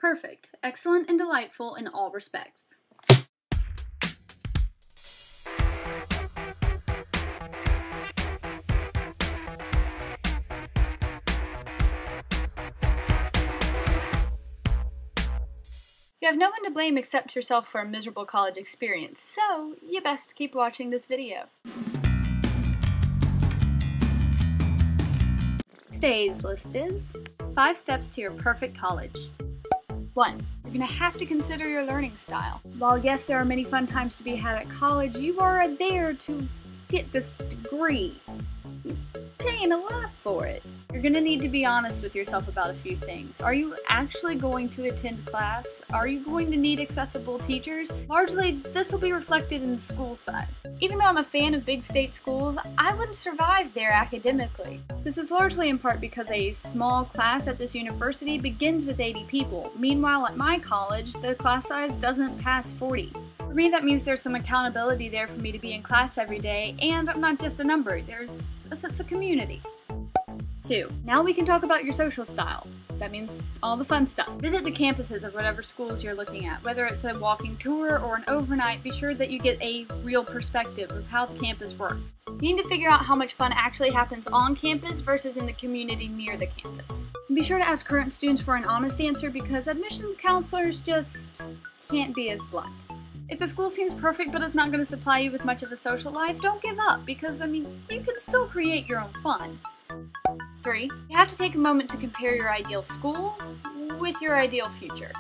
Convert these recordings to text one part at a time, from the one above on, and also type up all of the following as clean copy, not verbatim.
Perfect, excellent, and delightful in all respects. You have no one to blame except yourself for a miserable college experience, so you best keep watching this video. Today's list is 5 steps to your perfect college. 1. You're going to have to consider your learning style. While yes, there are many fun times to be had at college, you are there to get this degree. You're paying a lot for it. You're going to need to be honest with yourself about a few things. Are you actually going to attend class? Are you going to need accessible teachers? Largely, this will be reflected in the school size. Even though I'm a fan of big state schools, I wouldn't survive there academically. This is largely in part because a small class at this university begins with 80 people. Meanwhile, at my college, the class size doesn't pass 40. For me, that means there's some accountability there for me to be in class every day, and I'm not just a number, there's a sense of community. 2. Now we can talk about your social style. That means all the fun stuff. Visit the campuses of whatever schools you're looking at. Whether it's a walking tour or an overnight, be sure that you get a real perspective of how the campus works. You need to figure out how much fun actually happens on campus versus in the community near the campus. And be sure to ask current students for an honest answer because admissions counselors just can't be as blunt. If the school seems perfect but is not going to supply you with much of a social life, don't give up because, you can still create your own fun. 3. You have to take a moment to compare your ideal school with your ideal future.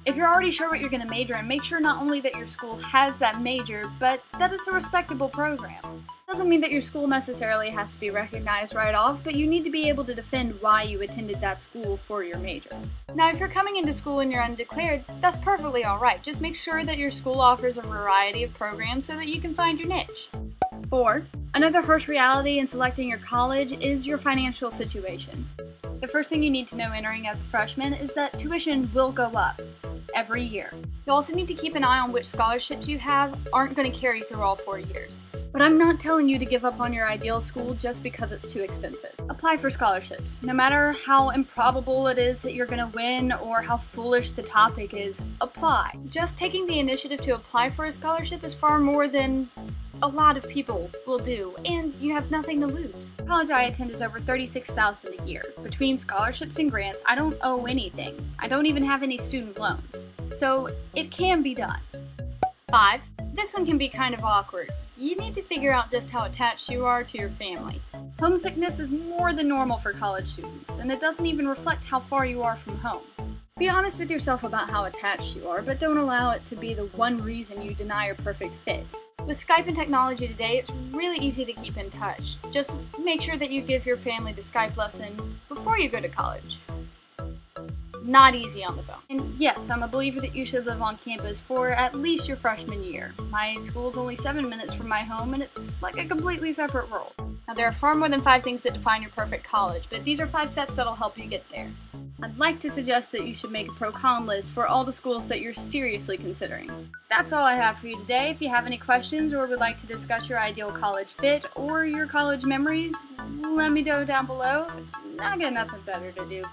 If you're already sure what you're going to major in, make sure not only that your school has that major, but that it's a respectable program. Doesn't mean that your school necessarily has to be recognized right off, but you need to be able to defend why you attended that school for your major. Now, if you're coming into school and you're undeclared, that's perfectly alright. Just make sure that your school offers a variety of programs so that you can find your niche. 4. Another harsh reality in selecting your college is your financial situation. The first thing you need to know entering as a freshman is that tuition will go up every year. You also need to keep an eye on which scholarships you have aren't going to carry through all 4 years. But I'm not telling you to give up on your ideal school just because it's too expensive. Apply for scholarships. No matter how improbable it is that you're going to win or how foolish the topic is, apply. Just taking the initiative to apply for a scholarship is far more than a lot of people will do, and you have nothing to lose. The college I attend is over $36,000 a year. Between scholarships and grants, I don't owe anything. I don't even have any student loans. So it can be done. 5. This one can be kind of awkward. You need to figure out just how attached you are to your family. Homesickness is more than normal for college students, and it doesn't even reflect how far you are from home. Be honest with yourself about how attached you are, but don't allow it to be the one reason you deny your perfect fit. With Skype and technology today, it's really easy to keep in touch. Just make sure that you give your family the Skype lesson before you go to college. Not easy on the phone. And yes, I'm a believer that you should live on campus for at least your freshman year. My school's only 7 minutes from my home, and it's like a completely separate world. Now, there are far more than 5 things that define your perfect college, but these are 5 steps that'll help you get there. I'd like to suggest that you should make a pro-con list for all the schools that you're seriously considering. That's all I have for you today. If you have any questions or would like to discuss your ideal college fit or your college memories, let me know down below. I got nothing better to do.